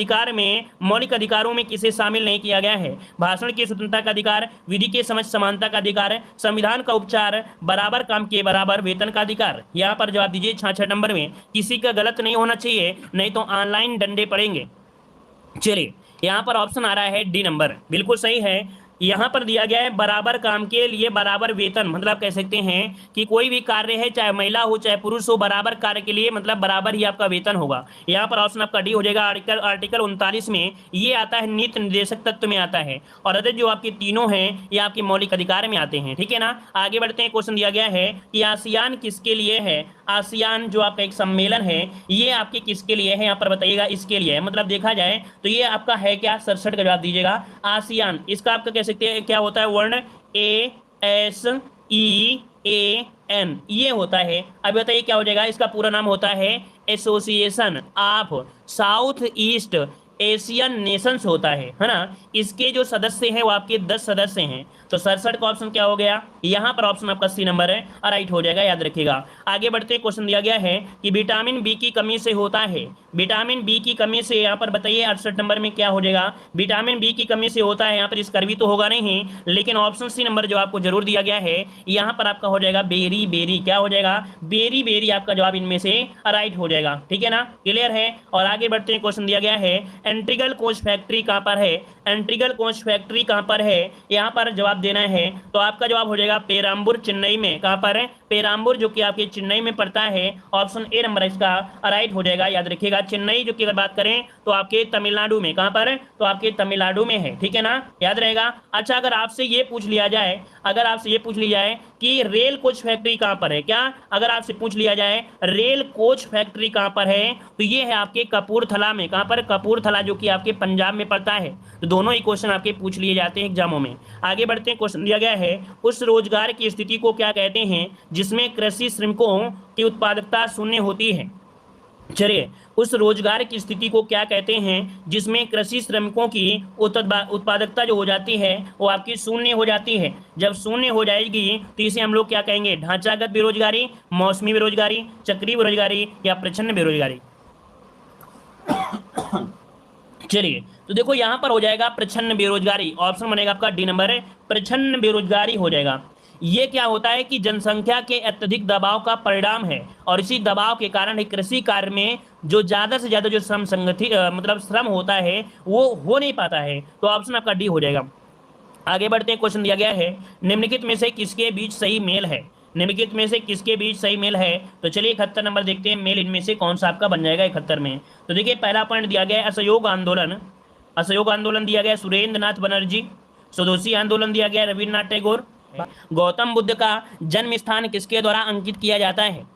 Speaker 1: अधिकारों में किसे शामिल नहीं किया गया है? भाषण की स्वतंत्रता का अधिकार, विधि के समझ समानता का अधिकार, संविधान का उपचार, बराबर काम के बराबर वेतन का अधिकार। यहाँ पर जवाब दीजिए 66 नंबर में। किसी का गलत नहीं होना चाहिए, नहीं तो ऑनलाइन डंडे पड़ेंगे। चलिए यहाँ पर ऑप्शन आ रहा है डी नंबर, बिल्कुल सही है। यहाँ पर दिया गया है बराबर काम के लिए बराबर वेतन, मतलब कह सकते हैं कि कोई भी कार्य है, चाहे महिला हो चाहे पुरुष हो, बराबर कार्य के लिए मतलब बराबर ही आपका वेतन होगा। यहाँ पर ऑप्शन आपका डी हो जाएगा। आर्टिकल आर्टिकल 39 में ये आता है, नीति निर्देशक तत्व में आता है, और अदर जो आपके तीनों हैं ये आपके मौलिक अधिकार में आते हैं, ठीक है ना। आगे बढ़ते हैं, क्वेश्चन दिया गया है कि आसियान किसके लिए है। आसियान जो आपका एक सम्मेलन है ये आपके किसके लिए है, यहाँ पर बताइएगा। इसके लिए है, मतलब देखा जाए तो ये आपका है क्या, 67 का जवाब दीजिएगा। आसियान, इसका आपका कह सकते हैं क्या होता है, वर्ण ASEAN ये होता है। अब बताइए क्या हो जाएगा, इसका पूरा नाम होता है association of south east Asian Nations होता है ना। इसके जो सदस्य हैं वो आपके 10 सदस्य हैं। तो 67 का ऑप्शन क्या हो गया, यहाँ पर ऑप्शन आपका सी नंबर है, राइट हो जाएगा, याद रखिएगा। आगे बढ़ते क्वेश्चन दिया गया है कि विटामिन बी की कमी से होता है। विटामिन बी की कमी से यहाँ पर बताइए 68 नंबर में क्या हो जाएगा, विटामिन बी की कमी से होता है। यहाँ पर स्कर्वी तो होगा नहीं, लेकिन ऑप्शन सी नंबर जो आपको जरूर दिया गया है यहाँ पर आपका हो जाएगा बेरी बेरी, क्या हो जाएगा, बेरी बेरी आपका जवाब इनमें से राइट हो जाएगा, ठीक है ना, क्लियर है। और आगे बढ़ते हैं, क्वेश्चन दिया गया है एंट्रीगल कोच फैक्ट्री कहाँ पर है। एंट्रीगल कोच फैक्ट्री कहाँ पर है, यहाँ पर जवाब देना है। तो आपका जवाब हो जाएगा पेराम्बूर चेन्नई में। कहाँ पर है, पेराम्बूर जो कि आपके चेन्नई में पड़ता है। ऑप्शन ए नंबर इसका राइट हो जाएगा, याद रखिएगा। चेन्नई जो कि अगर बात करें तो आपके तमिलनाडु में, कहाँ पर है, तो आपके तमिलनाडु में है, ठीक है ना, याद रहेगा। अच्छा, अगर आपसे ये पूछ लिया जाए, अगर आपसे ये पूछ लिया जाए कि रेल कोच फैक्ट्री कहाँ पर है, क्या अगर आपसे पूछ लिया जाए रेल कोच फैक्ट्री कहाँ पर है, तो ये है आपके कपूरथला में। कहाँ पर, कपूरथला जो कि आपके पंजाब में पड़ता है। तो दोनों ही क्वेश्चन आपके पूछ लिए जाते हैं एग्जामों में। आगे बढ़ते हैं, क्वेश्चन दिया गया है उस रोजगार की स्थिति को क्या कहते हैं जिसमें कृषि श्रमिकों की उत्पादकता शून्य होती है। चलिए, उस रोजगार की स्थिति को क्या कहते हैं जिसमें कृषि श्रमिकों की उत्पादकता जो हो जाती है वो आपकी शून्य हो जाती है। जब शून्य हो जाएगी तो इसे हम लोग क्या कहेंगे, ढांचागत बेरोजगारी, मौसमी बेरोजगारी, चक्रीय बेरोजगारी या प्रच्छन्न बेरोजगारी। चलिए, तो देखो यहाँ पर हो जाएगा प्रच्छन्न बेरोजगारी, ऑप्शन बनेगा आपका डी नंबर है, प्रच्छन्न बेरोजगारी हो जाएगा। ये क्या होता है कि जनसंख्या के अत्यधिक दबाव का परिणाम है, और इसी दबाव के कारण कृषि कार्य में जो ज्यादा से ज्यादा जो श्रम संगठित मतलब श्रम होता है वो हो नहीं पाता है। तो ऑप्शन आपका डी हो जाएगा। आगे बढ़ते हैं, क्वेश्चन दिया गया है निम्नलिखित में से किसके बीच सही मेल है। निम्नलिखित में से किसके बीच सही मेल है, तो चलिए 71 नंबर देखते हैं, मेल इनमें से कौन सा आपका बन जाएगा 71 में। तो देखिए, पहला पॉइंट दिया गया है असहयोग आंदोलन। असहयोग आंदोलन दिया गया सुरेंद्र नाथ बनर्जी। स्वदेशी आंदोलन दिया गया रविन्द्रनाथ टैगोर। गौतम बुद्ध का जन्म स्थान किसके द्वारा अंकित किया जाता है।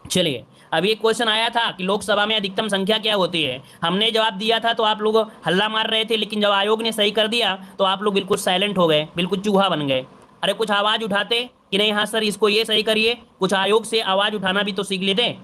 Speaker 1: चलिए, अब ये क्वेश्चन आया था कि लोकसभा में अधिकतम संख्या क्या होती है। हमने जवाब दिया था तो आप लोग हल्ला मार रहे थे, लेकिन जब आयोग ने सही कर दिया तो आप लोग बिल्कुल साइलेंट हो गए, बिल्कुल चूहा बन गए। अरे कुछ आवाज उठाते कि नहीं, हाँ सर इसको ये सही करिए, कुछ आयोग से आवाज उठाना भी तो सीख लेते।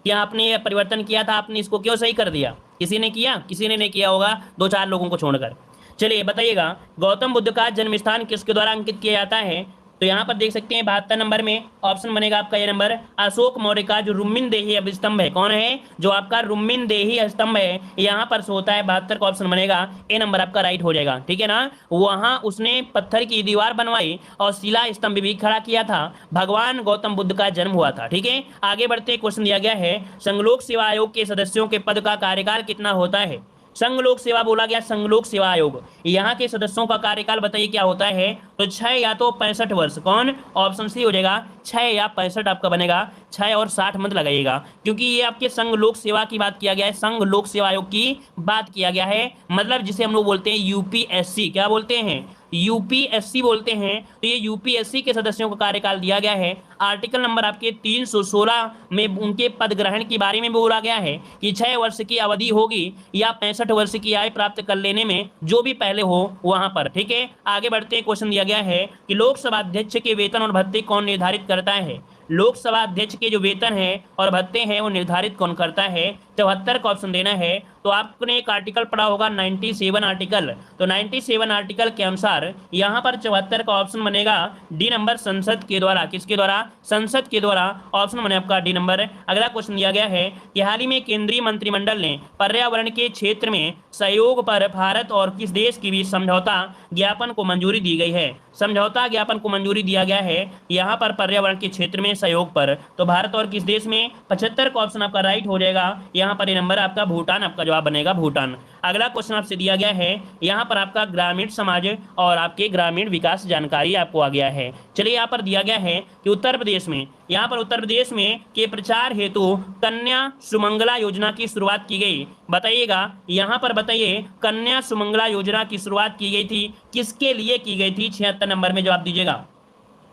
Speaker 1: क्या आपने ये परिवर्तन किया था, आपने इसको क्यों सही कर दिया, किसी ने किया, किसी ने नहीं किया होगा, 2-4 लोगों को छोड़कर। चलिए बताइएगा, गौतम बुद्ध का जन्म स्थान किसके द्वारा अंकित किया जाता है। तो यहाँ पर देख सकते हैं 72 नंबर में ऑप्शन बनेगा आपका ये नंबर, अशोक मौर्य का जो रुम्मिन देही स्तंभ है। कौन है, जो आपका रुम्मिन देही स्तंभ है, यहाँ पर होता है 72 का ऑप्शन बनेगा, ए नंबर आपका राइट हो जाएगा, ठीक है ना। वहां उसने पत्थर की दीवार बनवाई और शिला स्तंभ भी खड़ा किया था, भगवान गौतम बुद्ध का जन्म हुआ था, ठीक है। आगे बढ़ते क्वेश्चन दिया गया है संघ लोक सेवा आयोग के सदस्यों के पद का कार्यकाल कितना होता है। संघ लोक सेवा बोला गया, संघ लोक सेवा आयोग, यहाँ के सदस्यों का कार्यकाल बताइए क्या होता है। तो 6 या तो 65 वर्ष, कौन, ऑप्शन सी हो जाएगा, 6 या 65 आपका बनेगा, 6 और 60 मत लगाइएगा, क्योंकि ये आपके संघ लोक सेवा की बात किया गया है, संघ लोक सेवा आयोग की बात किया गया है, मतलब जिसे हम लोग बोलते हैं यूपीएससी, क्या बोलते हैं, यूपीएससी बोलते हैं। तो ये यूपीएससी के सदस्यों का कार्यकाल दिया गया है। आर्टिकल नंबर आपके 316 में उनके पद ग्रहण के बारे में बोला गया है कि 6 वर्ष की अवधि होगी या 65 वर्ष की आयु प्राप्त कर लेने में, जो भी पहले हो वहां पर, ठीक है। आगे बढ़ते क्वेश्चन दिया गया है कि लोकसभा अध्यक्ष के वेतन और भत्ते कौन निर्धारित करता है। लोकसभा अध्यक्ष के जो वेतन है और भत्ते हैं वो निर्धारित कौन करता है। 74 का ऑप्शन देना है। तो आपने एक आर्टिकल पढ़ा होगा 97 आर्टिकल, तो 97 आर्टिकल के अनुसार यहाँ पर 74 का ऑप्शन बनेगा डी नंबर, संसद के द्वारा, किसके द्वारा, संसद के द्वारा, ऑप्शन बने आपका डी नंबर। अगला क्वेश्चन दिया गया है कि हाल ही में केंद्रीय मंत्रिमंडल ने पर्यावरण के क्षेत्र में सहयोग पर भारत और किस देश के बीच समझौता ज्ञापन को मंजूरी दी गई है। समझौता ज्ञापन को मंजूरी दिया गया है यहाँ पर पर्यावरण के क्षेत्र में सहयोग पर, तो भारत और किस देश में। 75 का ऑप्शन आपका राइट हो जाएगा, यहाँ पर ये नंबर आपका भूटान आपका जवाब बनेगा, भूटान। अगला क्वेश्चन आपसे दिया गया है, यहाँ पर आपका ग्रामीण समाज और आपके ग्रामीण विकास जानकारी आपको आ गया है। चलिए यहाँ पर दिया गया है कि उत्तर प्रदेश में, यहाँ पर उत्तर प्रदेश में के प्रचार हेतु कन्या सुमंगला योजना की शुरुआत की गई। बताइएगा यहाँ पर, बताइए कन्या सुमंगला योजना की शुरुआत की गई थी, किसके लिए की गई थी? 76 नंबर में जवाब दीजिएगा।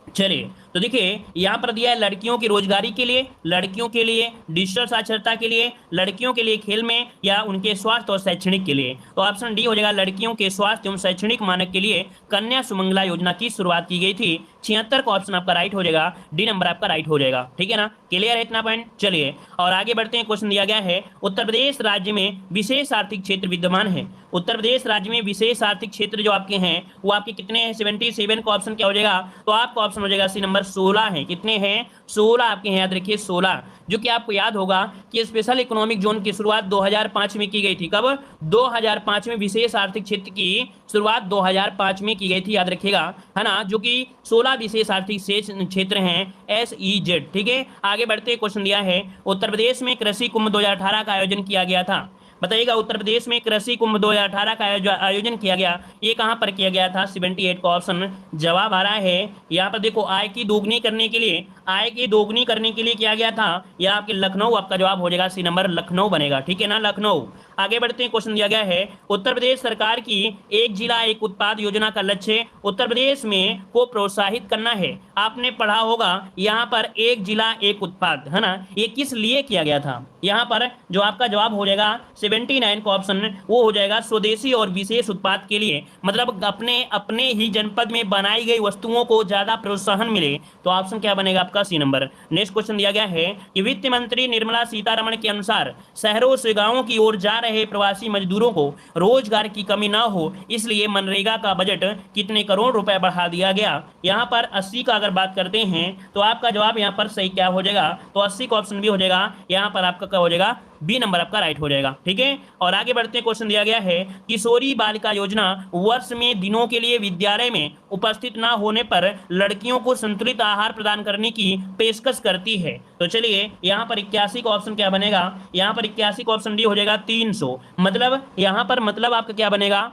Speaker 1: चलिए तो देखिए यहाँ पर दिया है लड़कियों की रोजगारी के लिए, लड़कियों के लिए डिजिटल साक्षरता के लिए, लड़कियों के लिए खेल में, या उनके स्वास्थ्य और शैक्षणिक के लिए। तो ऑप्शन डी हो जाएगा, लड़कियों के स्वास्थ्य एवं शैक्षणिक मानक के लिए कन्या सुमंगला योजना की शुरुआत की गई थी। 76 का ऑप्शन आपका राइट हो जाएगा, डी नंबर आपका राइट हो जाएगा। ठीक है ना, क्लियर है इतना पॉइंट? चलिए और आगे बढ़ते हैं। क्वेश्चन दिया गया है, उत्तर प्रदेश राज्य में विशेष आर्थिक क्षेत्र विद्यमान है। उत्तर प्रदेश राज्य में विशेष आर्थिक क्षेत्र जो आपके हैं वो आपके कितने हैं? 77 का ऑप्शन क्या हो जाएगा? तो आपका ऑप्शन हो जाएगा सी नंबर 16 है। कितने हैं? 16 आपके हैं, याद रखिए 16। जो कि आपको याद होगा कि स्पेशल इकोनॉमिक जोन की शुरुआत 2005 में की गई थी। कब? 2005 में विशेष आर्थिक क्षेत्र की शुरुआत 2005 में की गई थी, याद रखिएगा, है ना। जो कि 16 विशेष आर्थिक क्षेत्र हैं, SEZ। ठीक है, आगे बढ़ते। क्वेश्चन दिया है, उत्तर प्रदेश में कृषि कुंभ 2018 का आयोजन किया गया था। बताइएगा उत्तर प्रदेश में कृषि कुंभ 2018 का आयोजन किया गया, ये कहां पर किया गया था? 78 का ऑप्शन जवाब आ रहा है। यहाँ पर देखो आय की दोगुनी करने के लिए, आय की दोगुनी करने के लिए किया गया था। यह आपके लखनऊ आपका जवाब हो जाएगा, सी नंबर लखनऊ बनेगा। ठीक है ना, लखनऊ। आगे बढ़ते हैं। क्वेश्चन दिया गया है, उत्तर प्रदेश सरकार की एक जिला एक उत्पाद योजना का लक्ष्य उत्तर प्रदेश में को प्रोत्साहित करना है। आपने पढ़ा होगा यहाँ पर एक जिला एक उत्पाद, है ना, ये किस लिए किया गया था? यहाँ पर जो आपका जवाब हो जाएगा 79 का ऑप्शन वो हो जाएगा स्वदेशी और विशेष उत्पाद के लिए, मतलब अपने अपने ही जनपद में बनाई गई वस्तुओं को ज्यादा प्रोत्साहन मिले। तो ऑप्शन क्या बनेगा आपका? सी नंबर। नेक्स्ट क्वेश्चन दिया गया है कि वित्त मंत्री निर्मला सीतारमण के अनुसार शहरों से गांवों की ओर जा रहे प्रवासी मजदूरों को रोजगार की कमी ना हो, इसलिए मनरेगा का बजट कितने करोड़ रुपए बढ़ा दिया गया? यहाँ पर 80 का अगर बात करते हैं तो आपका जवाब यहाँ पर सही क्या हो जाएगा? तो 80 का ऑप्शन भी हो जाएगा। यहाँ पर आपका क्या हो जाएगा? बी नंबर आपका राइट हो जाएगा। ठीक है, और आगे बढ़ते हैं। क्वेश्चन दिया गया है, किशोरी बालिका योजना वर्ष में दिनों के लिए विद्यालय में उपस्थित ना होने पर लड़कियों को संतुलित आहार प्रदान करने की पेशकश करती है। तो चलिए यहाँ पर 81 का ऑप्शन क्या बनेगा? यहाँ पर 81 का ऑप्शन डी हो जाएगा 300। मतलब यहाँ पर मतलब आपका क्या बनेगा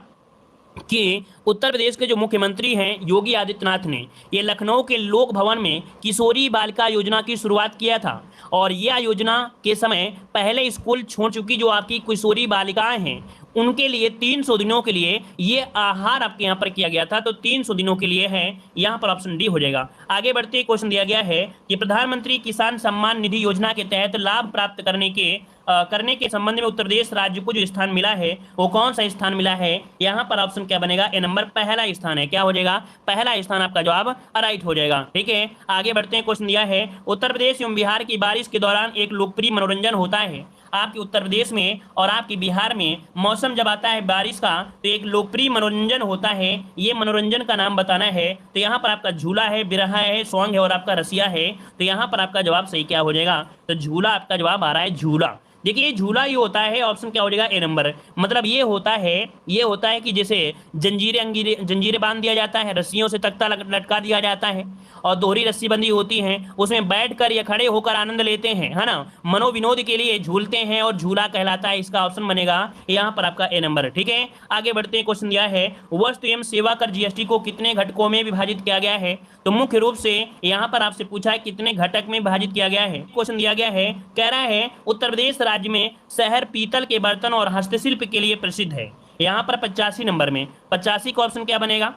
Speaker 1: कि उत्तर प्रदेश के जो मुख्यमंत्री हैं योगी आदित्यनाथ ने ये लखनऊ के लोक भवन में किशोरी बालिका योजना की शुरुआत किया था। और यह योजना के समय पहले स्कूल छोड़ चुकी जो आपकी किशोरी बालिकाएं हैं उनके लिए 300 दिनों के लिए ये आहार आपके यहाँ पर किया गया था। तो 300 दिनों के लिए है, यहाँ पर ऑप्शन डी हो जाएगा। आगे बढ़ते क्वेश्चन दिया गया है कि प्रधानमंत्री किसान सम्मान निधि योजना के तहत लाभ प्राप्त करने के संबंध में उत्तर प्रदेश राज्य को जो स्थान मिला है वो कौन सा स्थान मिला है? यहाँ पर ऑप्शन क्या बनेगा? ए नंबर पहला स्थान है। क्या हो जाएगा? पहला स्थान आपका जवाब राइट हो जाएगा। ठीक है, आगे बढ़ते हैं। क्वेश्चन दिया है, उत्तर प्रदेश एवं बिहार की बारिश के दौरान एक लोकप्रिय मनोरंजन होता है। आपके उत्तर प्रदेश में और आपके बिहार में मौसम जब आता है बारिश का तो एक लोकप्रिय मनोरंजन होता है। ये मनोरंजन का नाम बताना है। तो यहाँ पर आपका झूला है, बिरहा है, सॉन्ग है और आपका रसिया है। तो यहाँ पर आपका जवाब सही क्या हो जाएगा? तो झूला आपका जवाब आ रहा है, झूला। देखिए झूला ये होता है, ऑप्शन क्या हो जाएगा? ए नंबर। मतलब ये होता है कि जैसे जंजीरें बांध दिया जाता है, रस्सियों से तख्ता लटका दिया जाता है और दोहरी रस्सी बंदी होती है, उसमें बैठकर या खड़े होकर आनंद लेते हैं, है ना, मनोविनोद के लिए झूलते हैं और झूला कहलाता है। इसका ऑप्शन बनेगा यहाँ पर आपका ए नंबर। ठीक है, आगे बढ़ते हैं। क्वेश्चन दिया है, वस्तु एवं सेवा कर GST को कितने घटकों में विभाजित किया गया है? तो मुख्य रूप से यहाँ पर आपसे पूछा है कितने घटक में विभाजित किया गया है। क्वेश्चन दिया गया है, कह रहा है उत्तर प्रदेश राज्य में शहर पीतल के बर्तन और हस्तशिल्प के लिए प्रसिद्ध है। यहाँ पर 85 नंबर में 85 का ऑप्शन क्या बनेगा?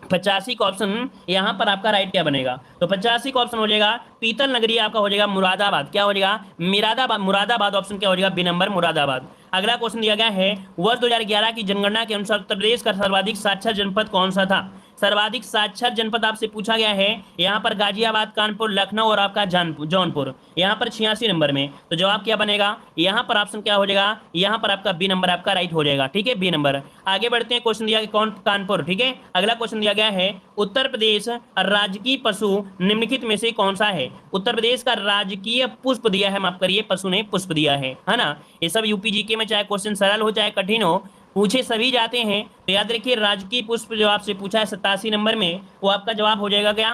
Speaker 1: 85 का ऑप्शन यहाँ पर आपका राइट क्या बनेगा? तो 85 का ऑप्शन हो जाएगा पीतल नगरी आपका हो जाएगा मुरादाबाद। क्या हो जाएगा? मुरादाबाद ऑप्शन क्या हो जाएगा? B number Moradabad. अगला क्वेश्चन दिया गया है, वर्ष 2011 की जनगणना के अनुसार उत्तर प्रदेश का सर्वाधिक साक्षर जनपद कौन सा था? सर्वाधिक साक्षर जनपद आपसे पूछा गया है। यहाँ पर गाजियाबाद, कानपुर, लखनऊ और आपका जौनपुर। यहाँ पर 86 नंबर में। तो जवाब क्या बनेगा? यहाँ पर ऑप्शन क्या हो जाएगा? यहाँ पर आपका बी नंबर आपका राइट हो जाएगा। ठीक है, बी नंबर। आगे बढ़ते हैं। क्वेश्चन दिया कौन? कानपुर। ठीक है, अगला क्वेश्चन दिया गया है, उत्तर प्रदेश राजकीय पशु निम्नलिखित में से कौन सा है? उत्तर प्रदेश का राजकीय पुष्प दिया है, माफ करिए पशु ने पुष्प दिया है ना। ये सब यूपी जीके में चाहे क्वेश्चन सरल हो चाहे कठिन हो पूछे सभी जाते हैं। तो याद रखिए राजकीय पुष्प जो आपसे पूछा है 87 नंबर में वो आपका जवाब हो जाएगा क्या?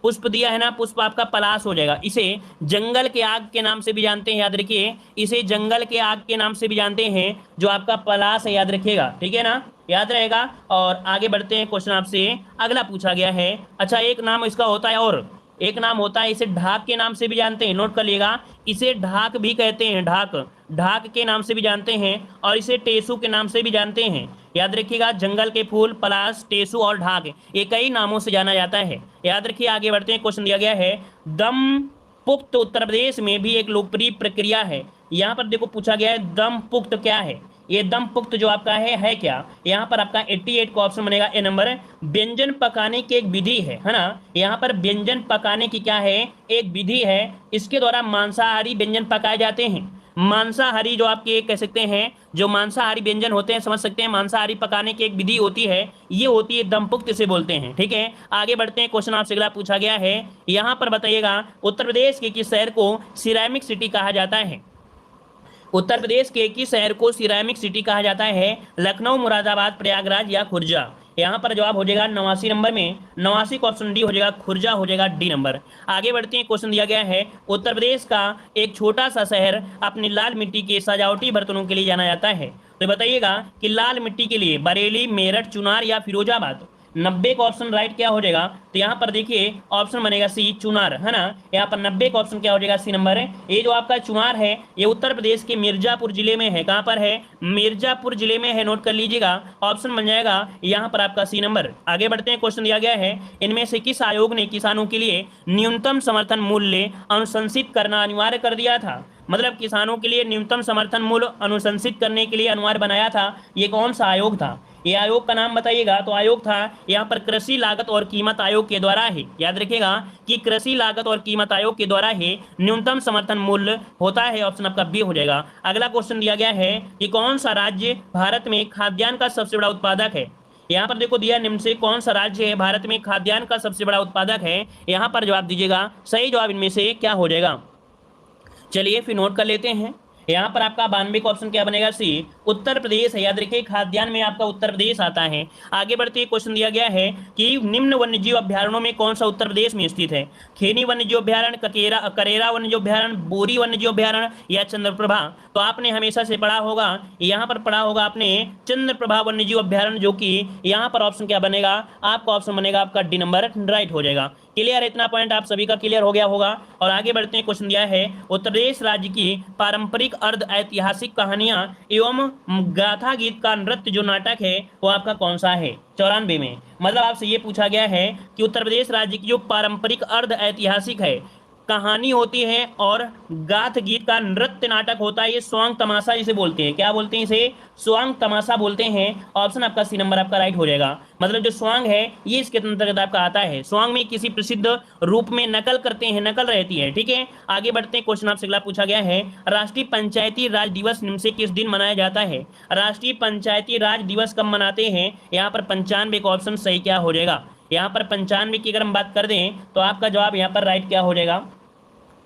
Speaker 1: पुष्प दिया है ना, पुष्प आपका पलाश हो जाएगा। इसे जंगल के आग के नाम से भी जानते हैं, याद रखिए, इसे जंगल के आग के नाम से भी जानते हैं, जो आपका पलाश है, याद रखिएगा, ठीक है ना, याद रहेगा। और आगे बढ़ते हैं, क्वेश्चन आपसे अगला पूछा गया है। अच्छा, एक नाम इसका होता है, और एक नाम होता है, इसे ढाक के नाम से भी जानते हैं, नोट कर लिएगा, इसे ढाक भी कहते हैं, ढाक, ढाक के नाम से भी जानते हैं, और इसे टेसू के नाम से भी जानते हैं। याद रखिएगा, जंगल के फूल, पलाश, टेसू और ढाक, ये कई नामों से जाना जाता है। याद रखिए, आगे बढ़ते हैं, क्वेश्चन दिया गया है, दम पुख्त उत्तर प्रदेश में भी एक लोकप्रिय प्रक्रिया है। यहाँ पर देखो पूछा गया है, दम पुख्त क्या है। ये दम पुख्त जो आपका है क्या, यहाँ पर आपका 88 का ऑप्शन बनेगा ए नंबर। व्यंजन पकाने की एक विधि है ना, यहाँ पर व्यंजन पकाने की क्या है, एक विधि है। इसके द्वारा मांसाहारी व्यंजन पकाए जाते हैं। मांसाहारी जो आपके कह सकते हैं, जो मांसाहारी व्यंजन होते हैं, समझ सकते हैं, मांसाहारी पकाने की एक विधि होती है, ये होती है दमपुक्त, इसे बोलते हैं, ठीक है। आगे बढ़ते हैं, क्वेश्चन आपसे अगला पूछा गया है, यहाँ पर बताइएगा, उत्तर प्रदेश के किस शहर को सिरेमिक सिटी कहा जाता है। उत्तर प्रदेश के किस शहर को सिरेमिक सिटी कहा जाता है, लखनऊ, मुरादाबाद, प्रयागराज या खुर्जा। यहाँ पर जवाब हो जाएगा 89 नंबर में, 89 का ऑप्शन डी हो जाएगा, खुर्जा हो जाएगा डी नंबर। आगे बढ़ते हैं, क्वेश्चन दिया गया है, उत्तर प्रदेश का एक छोटा सा शहर अपनी लाल मिट्टी के सजावटी बर्तनों के लिए जाना जाता है। तो बताइएगा कि लाल मिट्टी के लिए बरेली, मेरठ, चुनार या फिरोजाबाद। 90 का ऑप्शन राइट क्या हो जाएगा, तो यहाँ पर देखिए ऑप्शन बनेगा सी, चुनार, है ना। यहाँ पर 90 का ऑप्शन क्या हो जाएगा, सी नंबर है। ये जो आपका चुनार है, ये उत्तर प्रदेश के मिर्जापुर जिले में है। कहाँ पर है, मिर्जापुर जिले में है, नोट कर लीजिएगा, ऑप्शन बन जाएगा यहाँ पर आपका सी नंबर। आगे बढ़ते हैं, क्वेश्चन दिया गया है, इनमें से किस आयोग ने किसानों के लिए न्यूनतम समर्थन मूल्य अनुशंसित करना अनिवार्य कर दिया था। मतलब किसानों के लिए न्यूनतम समर्थन मूल्य अनुशंसित करने के लिए अनिवार्य बनाया था, ये कौन सा आयोग था, ये आयोग का नाम बताइएगा। तो आयोग था यहाँ पर कृषि लागत और कीमत आयोग के द्वारा है। याद रखिएगा कि कृषि लागत और कीमत आयोग के द्वारा है न्यूनतम समर्थन मूल्य होता है, ऑप्शन आपका बी हो जाएगा। अगला क्वेश्चन दिया गया है कि कौन सा राज्य भारत में खाद्यान्न का सबसे बड़ा उत्पादक है। यहाँ पर देखो दिया, निम्न से कौन सा राज्य है भारत में खाद्यान्न का सबसे बड़ा उत्पादक है। यहाँ पर जवाब दीजिएगा, सही जवाब इनमें से क्या हो जाएगा। चलिए फिर नोट कर लेते हैं, यहाँ पर आपका 92 का ऑप्शन क्या बनेगा, सी, उत्तर प्रदेश है। याद रखिए, खाद्यान्न में आपका उत्तर प्रदेश आता है। आगे बढ़ते क्वेश्चन दिया गया है कि निम्न वन्यजीव अभ्यारण्यों में कौन सा उत्तर प्रदेश में स्थित है। खेनी वन्यजीव अभ्यारण्य, करेरा वन्यजीव अभ्यारण्य, बोरी वन्यजीव अभ्यारण्य या चंद्रप्रभा। तो आपने हमेशा से पढ़ा होगा, यहाँ पर पढ़ा होगा आपने चंद्रप्रभा वन्यजीव अभ्यारण्य, जो कि यहाँ पर ऑप्शन क्या बनेगा, आपका ऑप्शन बनेगा आपका डी नंबर राइट हो जाएगा। क्लियर, इतना पॉइंट आप सभी का क्लियर हो गया होगा। और आगे बढ़ते हैं, क्वेश्चन दिया है, उत्तर प्रदेश राज्य की पारंपरिक अर्ध ऐतिहासिक कहानियां एवं गाथा गीत का नृत्य जो नाटक है वो आपका कौन सा है। 94 में, मतलब आपसे ये पूछा गया है कि उत्तर प्रदेश राज्य की जो पारंपरिक अर्ध ऐतिहासिक है कहानी होती है और गाथ गीत का नृत्य नाटक होता है, ये स्वांग तमाशा जिसे बोलते हैं। क्या बोलते हैं इसे, स्वांग तमाशा बोलते हैं। ऑप्शन आपका सी नंबर आपका राइट हो जाएगा। मतलब जो स्वांग है ये इसके अंतर्गत आपका आता है। स्वांग में किसी प्रसिद्ध रूप में नकल करते हैं, नकल रहती है, ठीक है। आगे बढ़ते हैं, क्वेश्चन आपसे अगला पूछा गया है, राष्ट्रीय पंचायती राज दिवस निम्न से किस दिन मनाया जाता है। राष्ट्रीय पंचायती राज दिवस कब मनाते हैं। यहाँ पर 95 का ऑप्शन सही क्या हो जाएगा। यहाँ पर 95 की अगर हम बात कर दें तो आपका जवाब यहाँ पर राइट क्या हो जाएगा,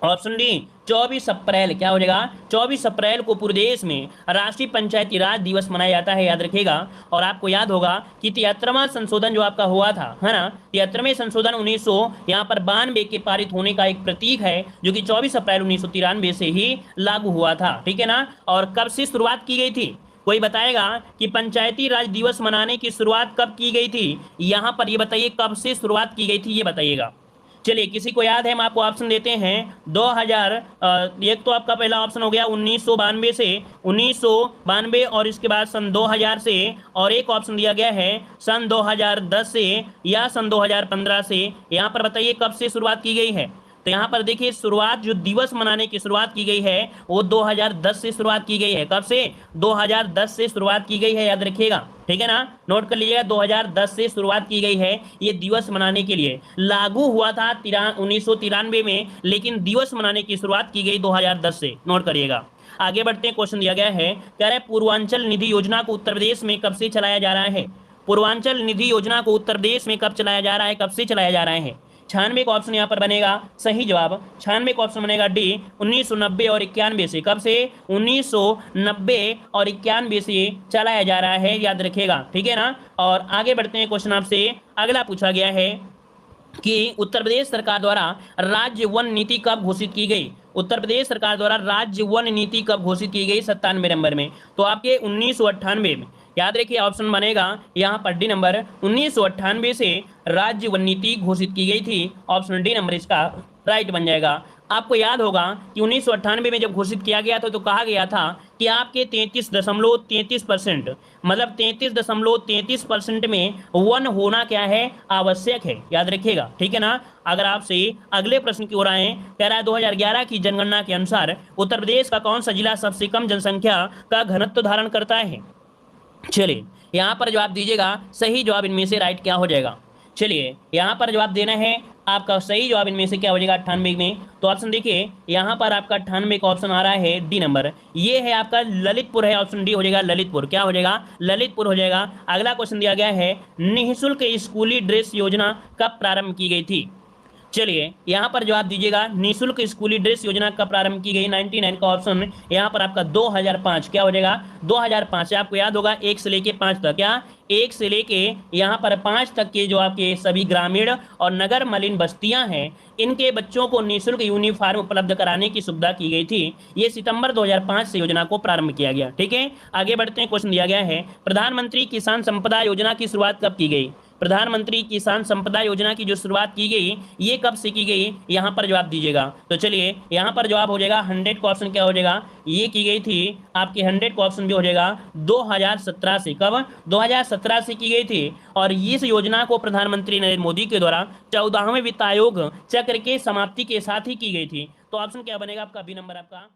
Speaker 1: ऑप्शन डी 24 अप्रैल क्या हो जाएगा, 24 अप्रैल को पूरे देश में राष्ट्रीय पंचायती राज दिवस मनाया जाता है। याद रखिएगा। और आपको याद होगा कि 73वां संशोधन जो आपका हुआ था, है ना, 73वें संशोधन 1900 यहाँ पर 92 के पारित होने का एक प्रतीक है, जो कि 24 अप्रैल 1993 से ही लागू हुआ था, ठीक है ना। और कब से शुरुआत की गई थी, कोई बताएगा कि पंचायती राज दिवस मनाने की शुरुआत कब की गई थी। यहाँ पर ये बताइए कब से शुरुआत की गई थी, ये बताइएगा। चलिए किसी को याद है, हम आपको ऑप्शन देते हैं 2000, एक तो आपका पहला ऑप्शन हो गया 1992 से, 1992 और इसके बाद सन 2000 से, और एक ऑप्शन दिया गया है सन 2010 से या सन 2015 से। यहाँ पर बताइए कब से शुरुआत की गई है। तो यहाँ पर देखिए शुरुआत जो दिवस मनाने की शुरुआत की गई है वो 2010 से शुरुआत की गई है। कब से, 2010 से शुरुआत की गई है, याद रखिएगा, ठीक है ना, नोट कर लीजिएगा। 2010 से शुरुआत की गई है ये दिवस मनाने के लिए। लागू हुआ था 1993 में, लेकिन दिवस मनाने की शुरुआत की गई 2010 से, नोट करिएगा। आगे बढ़ते हैं, क्वेश्चन दिया गया है, कह रहे पूर्वांचल निधि योजना को उत्तर प्रदेश में कब से चलाया जा रहा है। पूर्वांचल निधि योजना को उत्तर प्रदेश में कब चलाया जा रहा है, कब से चलाया जा रहा है। 96 का ऑप्शन यहाँ पर बनेगा सही जवाब। 96 का ऑप्शन बनेगा डी, 1990 और 91 से। कब से, 1990 और 91 से चलाया जा रहा है, याद रखिएगा, ठीक है ना। और आगे बढ़ते हैं, क्वेश्चन आपसे अगला पूछा गया है,
Speaker 2: कि उत्तर प्रदेश सरकार द्वारा राज्य वन नीति कब घोषित की गई? उत्तर प्रदेश सरकार द्वारा राज्य वन नीति कब घोषित की गई? 97 नंबर में। तो आपके 1998 में, याद रखिए ऑप्शन बनेगा यहाँ पर डी नंबर, 1998 से राज्य वन नीति घोषित की गई थी। ऑप्शन डी नंबर इसका राइट बन जाएगा। आपको याद होगा कि 1998 में जब घोषित किया गया था तो कहा गया था कि आपके 33.33% मतलब 33.33% में वन होना क्या है? आवश्यक है। याद रखिएगा, ठीक है ना। अगर आपसे अगले प्रश्न की ओर आए, कह रहा है 2011 की जनगणना के अनुसार उत्तर प्रदेश का कौन सा जिला सबसे कम जनसंख्या का घनत्व धारण करता है? चलिए यहां पर जवाब दीजिएगा, सही जवाब इनमें से राइट क्या हो जाएगा? चलिए यहां पर जवाब देना है, आपका सही जवाब इनमें से क्या हो जाएगा? 98 में। तो ऑप्शन देखिए यहां पर आपका 98 का ऑप्शन आ रहा है डी नंबर, ये है आपका ललितपुर है। ऑप्शन डी हो जाएगा ललितपुर। क्या हो जाएगा? ललितपुर हो जाएगा। अगला क्वेश्चन दिया गया है, निःशुल्क स्कूली ड्रेस योजना कब प्रारंभ की गई थी? चलिए यहां पर जवाब दीजिएगा, निःशुल्क स्कूली ड्रेस योजना कब प्रारंभ की गई? 99 का ऑप्शन यहां पर आपका 2005। क्या हो जाएगा? 2005। आपको याद होगा 1 से लेके 5 तक, क्या 1 से लेके यहां पर 5 तक के जो आपके सभी ग्रामीण और नगर मलिन बस्तियां हैं, इनके बच्चों को निःशुल्क यूनिफॉर्म उपलब्ध कराने की सुविधा की गई थी। ये सितंबर 2005 से योजना को प्रारंभ किया गया। ठीक है, आगे बढ़ते हैं। क्वेश्चन दिया गया है, प्रधानमंत्री किसान संपदा योजना की शुरुआत कब की गई? प्रधानमंत्री किसान संपदा योजना की जो शुरुआत की गई, ये कब से की गई? यहां पर जवाब दीजिएगा। तो चलिए यहां पर जवाब हो जाएगा 100 का ऑप्शन क्या हो जाएगा? ये की गई थी आपकी 100 का ऑप्शन भी हो जाएगा 2017 से। कब? 2017 से की गई थी। और इस योजना को प्रधानमंत्री नरेंद्र मोदी के द्वारा 14वें वित्त आयोग चक्र के समाप्ति के साथ ही की गई थी। तो ऑप्शन क्या बनेगा आपका? बी नंबर आपका